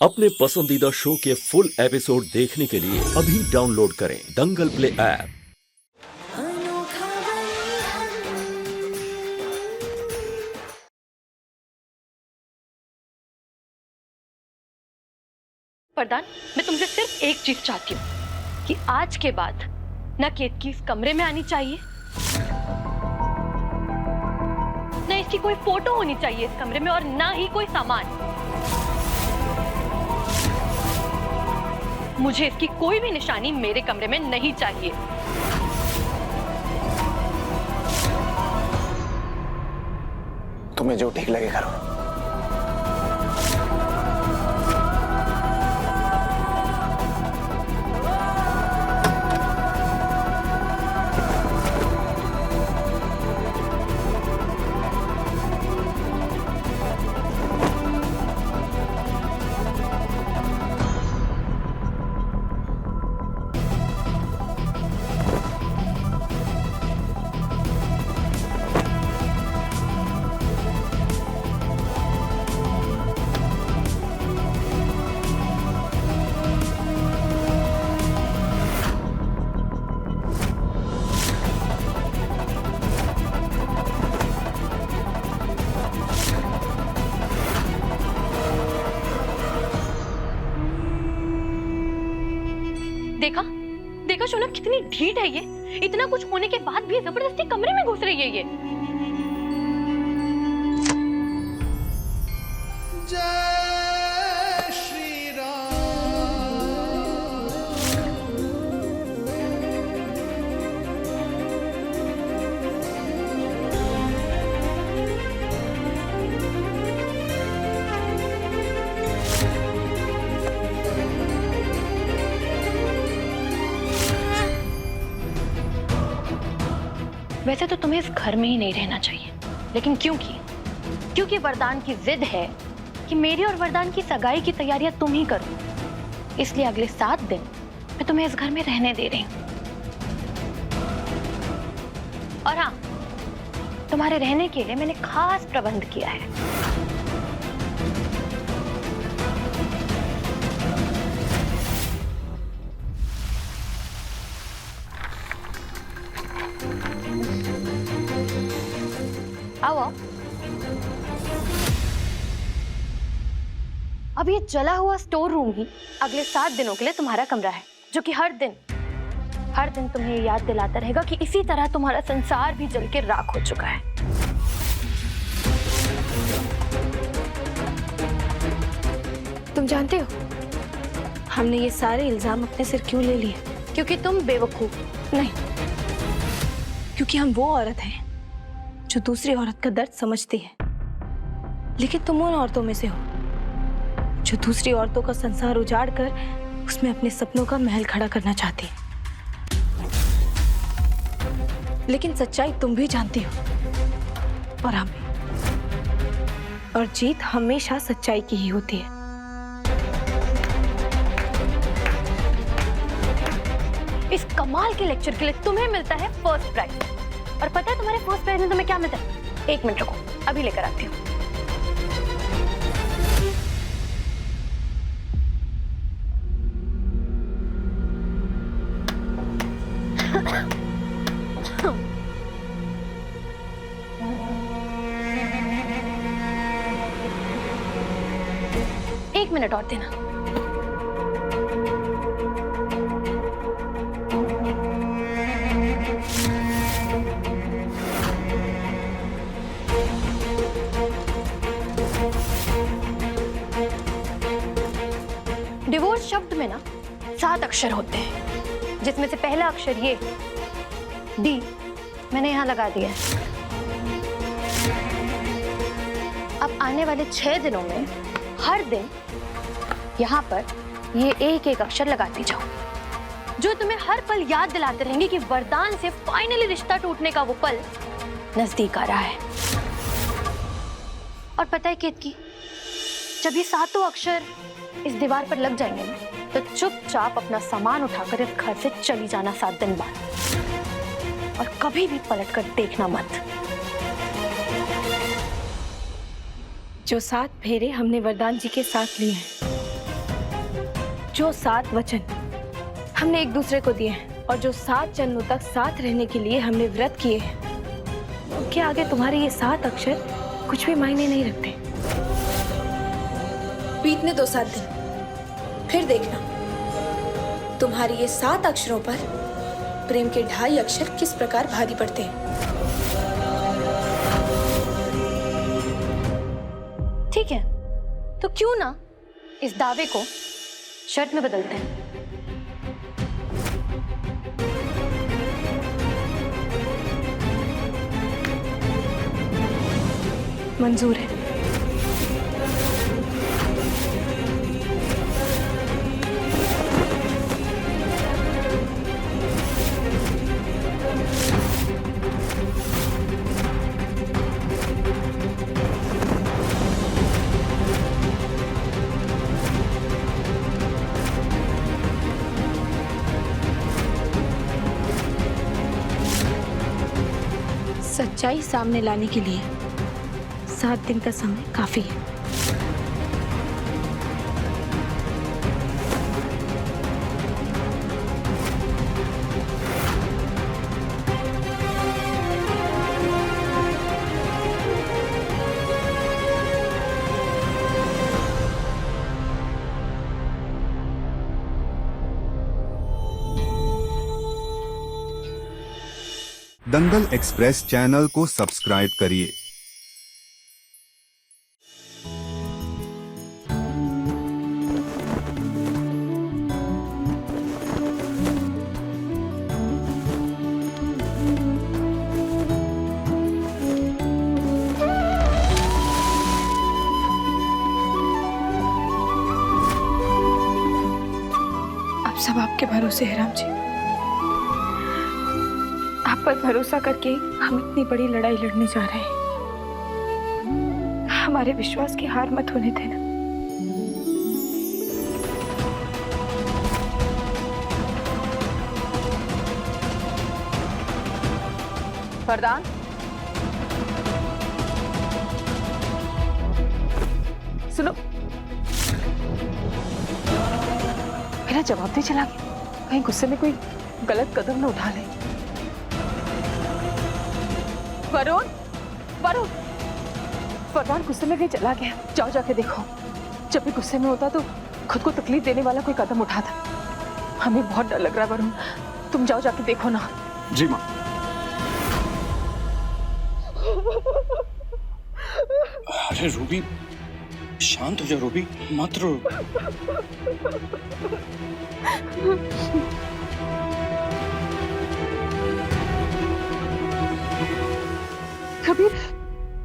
अपने पसंदीदा शो के फुल एपिसोड देखने के लिए अभी डाउनलोड करें दंगल प्ले ऐप। वरदान, मैं तुमसे सिर्फ एक चीज चाहती हूँ कि आज के बाद ना केतकी इस कमरे में आनी चाहिए, ना इसकी कोई फोटो होनी चाहिए इस कमरे में, और ना ही कोई सामान। मुझे इसकी कोई भी निशानी मेरे कमरे में नहीं चाहिए। तुम्हें जो ठीक लगे करो। देखा देखा शौनक, कितनी ढीठ है ये। इतना कुछ होने के बाद भी जबरदस्ती कमरे में घुस रही है ये। जय श्री राम। वैसे तो तुम्हें इस घर में ही नहीं रहना चाहिए, लेकिन क्योंकि वरदान की जिद है कि मेरी और वरदान की सगाई की तैयारियां तुम ही करो, इसलिए अगले 7 दिन मैं तुम्हें इस घर में रहने दे रही हूँ। और हाँ, तुम्हारे रहने के लिए मैंने खास प्रबंध किया है। आओ। अब ये जला हुआ स्टोर रूम ही अगले 7 दिनों के लिए तुम्हारा कमरा है, जो कि हर दिन तुम्हें ये याद दिलाता रहेगा कि इसी तरह तुम्हारा संसार भी जल के राख हो चुका है। तुम जानते हो हमने ये सारे इल्जाम अपने सिर क्यों ले लिए? क्योंकि तुम बेवकूफ नहीं, क्योंकि हम वो औरत हैं जो दूसरी औरत का दर्द समझती है। लेकिन तुम उन औरतों में से हो जो दूसरी औरतों का संसार उजाड़ कर उसमें अपने सपनों का महल खड़ा करना चाहती है। लेकिन सच्चाई तुम भी जानती हो, और हम भी। और जीत हमेशा सच्चाई की ही होती है। इस कमाल के लेक्चर के लिए तुम्हें मिलता है फर्स्ट प्राइज। और पता है तुम्हारे फर्स्ट प्राइज में तुम्हें क्या मिलता है? 1 मिनट रुको, अभी लेकर आती हूँ। एक मिनट और देना। डिवोर्स शब्द में ना 7 अक्षर होते हैं, जिसमें से पहला अक्षर ये डी मैंने यहाँ लगा दिया है। अब आने वाले 6 दिनों में हर दिन यहाँ पर ये एक अक्षर लगाती जाओ, जो तुम्हें हर पल याद दिलाते रहेंगे कि वरदान से फाइनली रिश्ता टूटने का वो पल नजदीक आ रहा है। और पता है केतकी, जब ये 7 अक्षर इस दीवार पर लग जाएंगे ना, तो चुपचाप अपना सामान उठाकर इस घर से चली जाना 7 दिन बाद, और कभी भी पलटकर देखना मत। जो 7 फेरे हमने वरदान जी के साथ लिए हैं, जो 7 वचन हमने एक दूसरे को दिए हैं और जो 7 जन्मों तक साथ रहने के लिए हमने व्रत किए हैं, उनके आगे तुम्हारे ये 7 अक्षर कुछ भी मायने नहीं रखते। बीतने दो 7 दिन, फिर देखना तुम्हारी ये 7 अक्षरों पर प्रेम के 2.5 अक्षर किस प्रकार भारी पड़ते हैं। ठीक है, तो क्यों ना इस दावे को शर्त में बदलते हैं। मंजूर है। सच्चाई सामने लाने के लिए 7 दिन का समय काफी है। दंगल एक्सप्रेस चैनल को सब्सक्राइब करिए। अब सब आपके भरोसे है राम जी। आप पर भरोसा करके हम इतनी बड़ी लड़ाई लड़ने जा रहे हैं। हमारे विश्वास की हार मत होने देना। वरदान, सुनो, मेरा जवाब दे चला गया, कहीं गुस्से में कोई गलत कदम न उठा ले। वरुण, वरुण, वरदान गुस्से में कहीं चला गया, जाओ जाके देखो। जब भी गुस्से में होता तो खुद को तकलीफ देने वाला कोई कदम उठाता। हमें बहुत डर लग रहा है वरुण, तुम जाओ जाके देखो ना। जी माँ। अरे रूबी, शांत हो जा रूबी, मत रो। कबीर,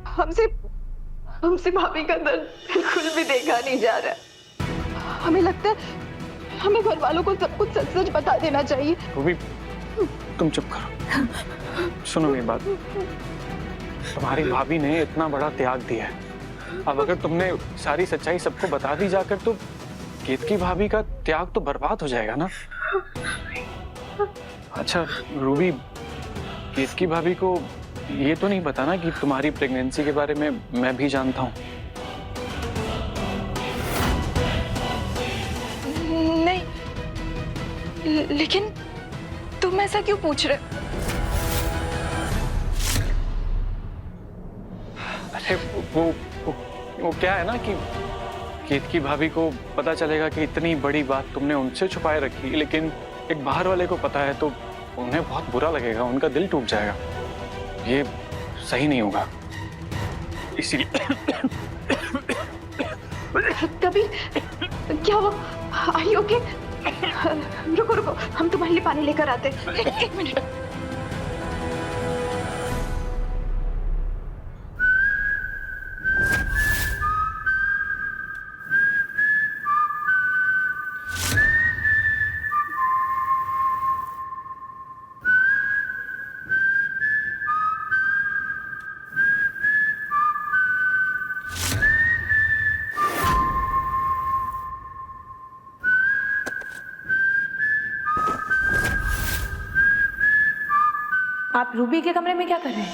हमसे भाभी का दर्द बिल्कुल भी देखा नहीं जा रहा। हमें लगता है हमें घर वालों को सब कुछ सच सच बता देना चाहिए। रूबी, तुम चुप करो, सुनो मेरी बात। तुम्हारी भाभी ने इतना बड़ा त्याग दिया है, अब अगर तुमने सारी सच्चाई सबको बता दी जाकर तो केतकी भाभी का त्याग तो बर्बाद हो जाएगा ना। अच्छा रूबी, केतकी भाभी को ये तो नहीं बताना कि तुम्हारी प्रेगनेंसी के बारे में मैं भी जानता हूँ। नहीं, लेकिन तुम ऐसा क्यों पूछ रहे? अरे वो क्या है ना कि केतकी भाभी को पता चलेगा कि इतनी बड़ी बात तुमने उनसे छुपाए रखी, लेकिन एक बाहर वाले को पता है तो उन्हें बहुत बुरा लगेगा, उनका दिल टूट जाएगा। ये सही नहीं होगा, इसीलिए। कबीर, क्या हुआ? Are you okay? रुको रुको, हम तुम्हारे लिए पानी लेकर आते हैं। एक मिनट। आप रूबी के कमरे में क्या कर रहे हैं?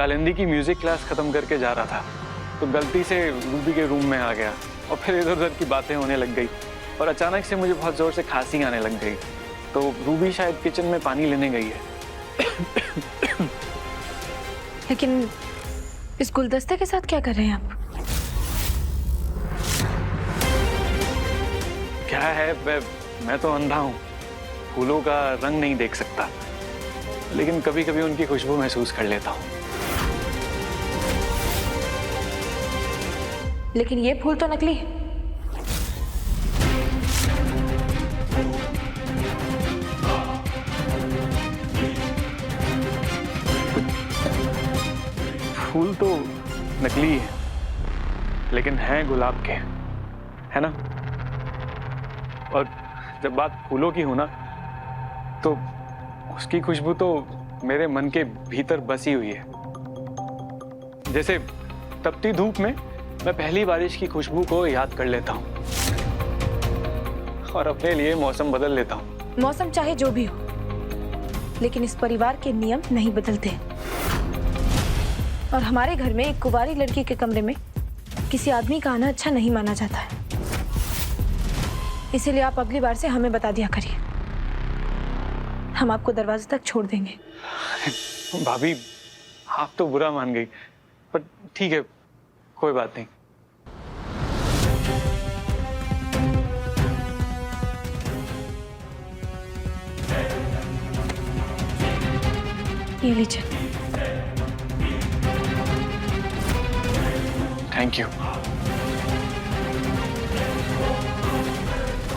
कालिंदी की म्यूजिक क्लास खत्म करके जा रहा था तो गलती से रूबी के रूम में आ गया और फिर इधर उधर की बातें होने लग गई और अचानक से मुझे बहुत जोर से खांसी आने लग गई। तो रूबी शायद किचन में पानी लेने गई है। लेकिन इस गुलदस्ते के साथ क्या कर रहे हैं आप? क्या है, मैं तो अंधा हूँ, फूलों का रंग नहीं देख सकता, लेकिन कभी कभी उनकी खुशबू महसूस कर लेता हूँ। लेकिन ये फूल तो नकली है। फूल तो नकली है लेकिन हैं गुलाब के, है ना? और जब बात फूलों की हो ना तो उसकी खुशबू तो मेरे मन के भीतर बसी हुई है। जैसे तपती धूप में मैं पहली बारिश की खुशबू को याद कर लेता हूँ और अपने लिए मौसम बदल लेता हूँ। मौसम चाहे जो भी हो, लेकिन इस परिवार के नियम नहीं बदलते। और हमारे घर में एक कुंवारी लड़की के कमरे में किसी आदमी का आना अच्छा नहीं माना जाता है। इसीलिए आप अगली बार से हमें बता दिया करिए, हम आपको दरवाजे तक छोड़ देंगे। भाभी, आप तो बुरा मान गई, पर ठीक है, कोई बात नहीं। ये लीजिए। Thank you.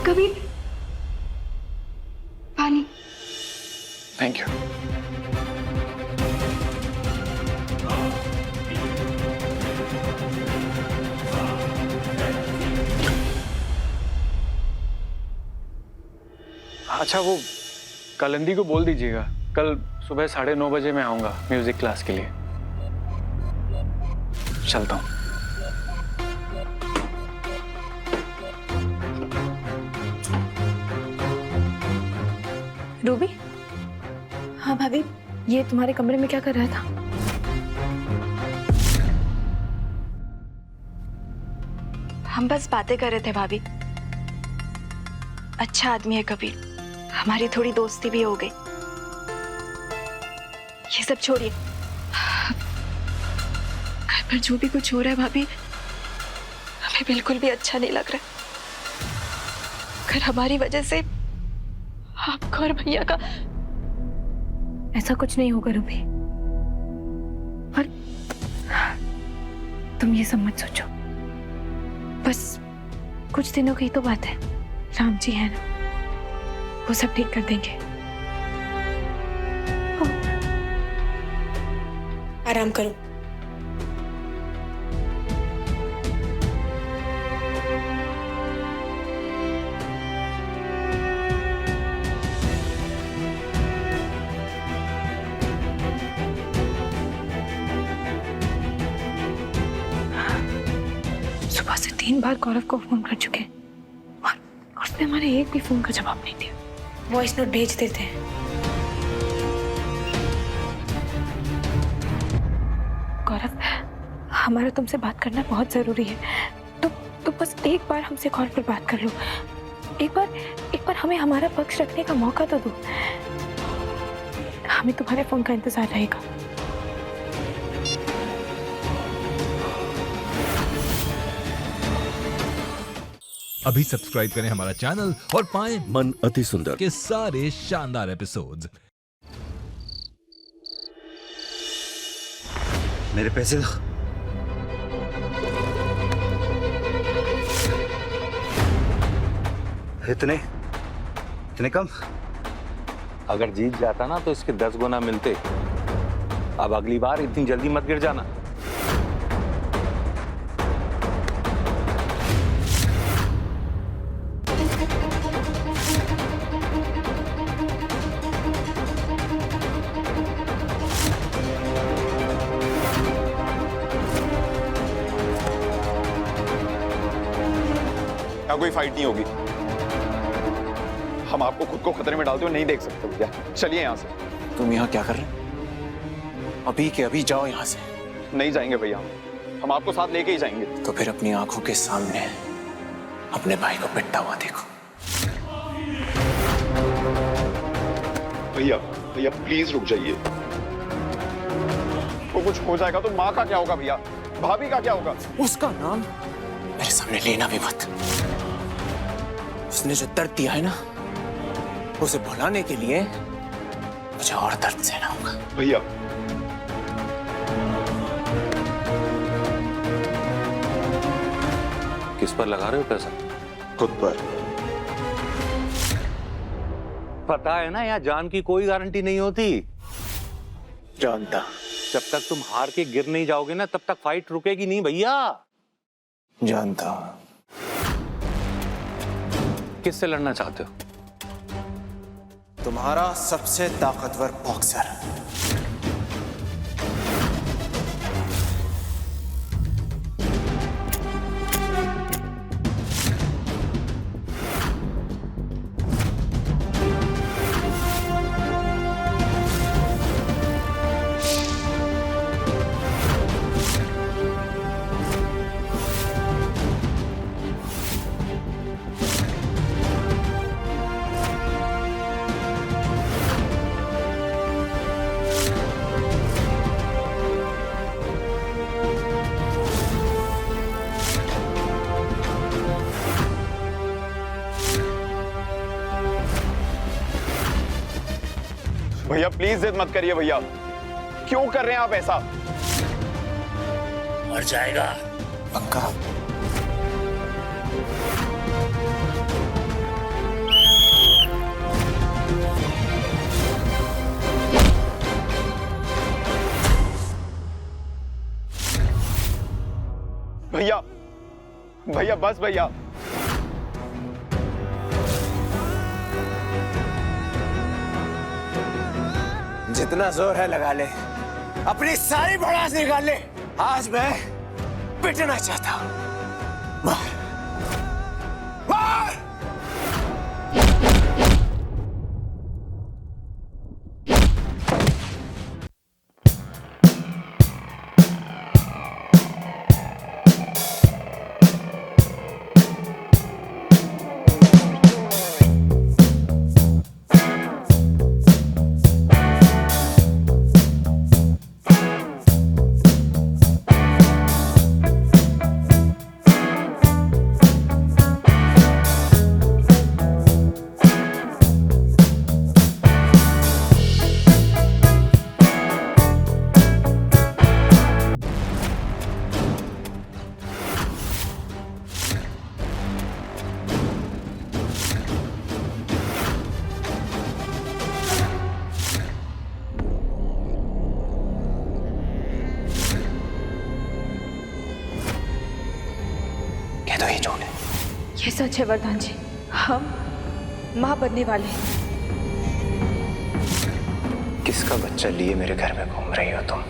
कभी पानी। Thank you. अच्छा, वो कालिंदी को बोल दीजिएगा कल सुबह 9:30 बजे मैं आऊंगा म्यूजिक क्लास के लिए। चलता हूँ। रूबी। हाँ भाभी, ये तुम्हारे कमरे में क्या कर रहा था? हम बस बातें कर रहे थे भाभी। अच्छा आदमी है कबीर, हमारी थोड़ी दोस्ती भी हो गई। ये सब छोड़िए, घर पर जो भी कुछ हो रहा है भाभी, हमें बिल्कुल भी अच्छा नहीं लग रहा। अगर हमारी वजह से आपको और भैया का। ऐसा कुछ नहीं होगा रूबी, और तुम ये सब मत सोचो। बस कुछ दिनों की तो बात है, राम जी है ना, वो सब ठीक कर देंगे। आराम करो। सुबह से 3 बार गौरव को फोन कर चुके हैं और उसने हमारे एक भी फोन का जवाब नहीं दिया। वॉइस नोट भेज देते हैं। गौरव, हमारा तुमसे बात करना बहुत जरूरी है, तो बस एक बार हमसे कॉल पर बात कर लो। एक बार हमें हमारा पक्ष रखने का मौका तो दो। हमें तुम्हारे फोन का इंतजार रहेगा। अभी सब्सक्राइब करें हमारा चैनल और पाएं मन अति सुंदर के सारे शानदार एपिसोड्स। मेरे पैसे दो। इतने कम? अगर जीत जाता ना तो इसके 10 गुना मिलते। अब अगली बार इतनी जल्दी मत गिर जाना। यहाँ कोई फाइट नहीं होगी। हम आपको खुद को खतरे में डालते हुए नहीं देख सकते भैया। चलिए यहाँ से। तुम यहाँ क्या कर रहे हो? अभी के अभी जाओ यहाँ से। नहीं जाएंगे भैया, हम आपको साथ लेके ही जाएंगे। तो फिर अपनी आंखों के सामने अपने भाई को पिटता हुआ देखो। भैया भैया प्लीज रुक जाइए। वो कुछ हो जाएगा तो माँ का क्या होगा भैया, भाभी का क्या होगा? उसका नाम मेरे सामने लेना भी मत। उसने जो दर्द दिया है ना, उसे भुलाने के लिए मुझे और दर्द सहना होगा। भैया किस पर लगा रहे हो पैसा? खुद पर। पता है ना, यहाँ जान की कोई गारंटी नहीं होती। जानता। जब तक तुम हार के गिर नहीं जाओगे ना, तब तक फाइट रुकेगी नहीं भैया। जानता हूं। किससे लड़ना चाहते हो? तुम्हारा सबसे ताकतवर बॉक्सर। भैया प्लीज जिद मत करिए भैया, क्यों कर रहे हैं आप ऐसा? मर जाएगा पक्का। भैया भैया बस भैया। जितना जोर है लगा ले, अपनी सारी भड़ास निकाल ले। आज मैं पिटना चाहता हूं। मार मार। कह दो ये झूठ है। ये सच है वरदान जी, हम माँ बनने वाले हैं। किसका बच्चा लिए मेरे घर में घूम रही हो तुम?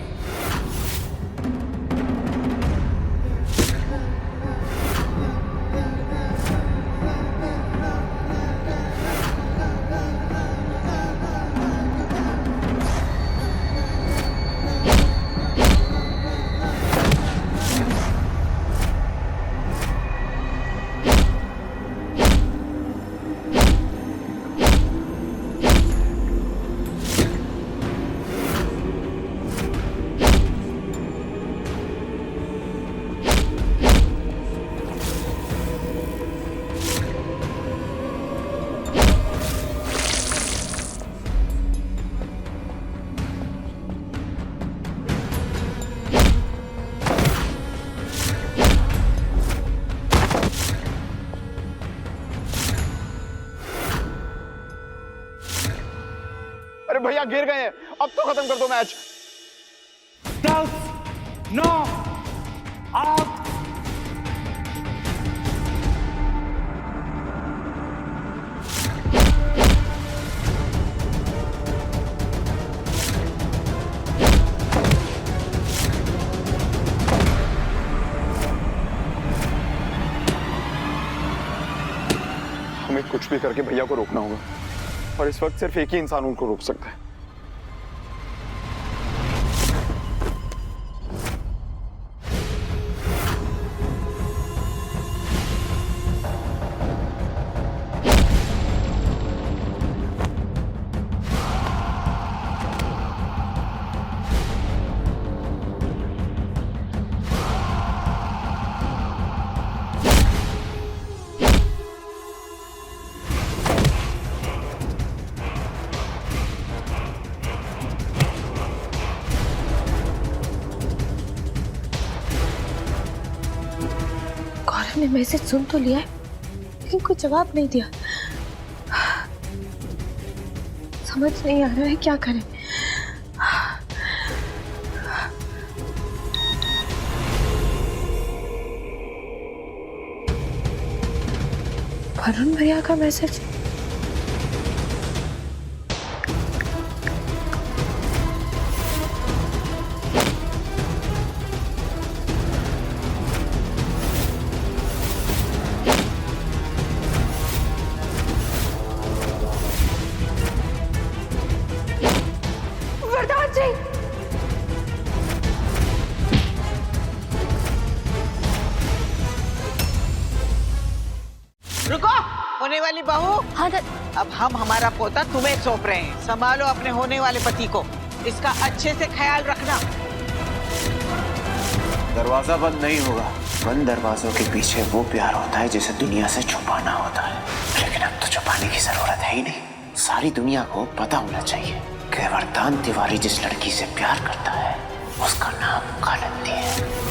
अरे भैया गिर गए हैं, अब तो खत्म कर दो मैच। 10, 9, 8। हमें कुछ भी करके भैया को रोकना होगा, और इस वक्त सिर्फ एक ही इंसान उनको रोक सकता है। गौरव ने मैसेज सुन तो लिया है, लेकिन कोई जवाब नहीं दिया। समझ नहीं आ रहा है क्या करें। वरुण भैया का मैसेज। वरदान जी, रुको, होने वाली बहू। हाँ अब हम हमारा पोता तुम्हें सौंप रहे हैं। संभालो अपने होने वाले पति को, इसका अच्छे से ख्याल रखना। दरवाजा बंद नहीं होगा। बंद दरवाजों के पीछे वो प्यार होता है जिसे दुनिया से छुपाना होता है, लेकिन अब तो छुपाने की जरूरत है ही नहीं। सारी दुनिया को पता होना चाहिए कि वरदान तिवारी जिस लड़की से प्यार करता है उसका नाम कालिंदी है।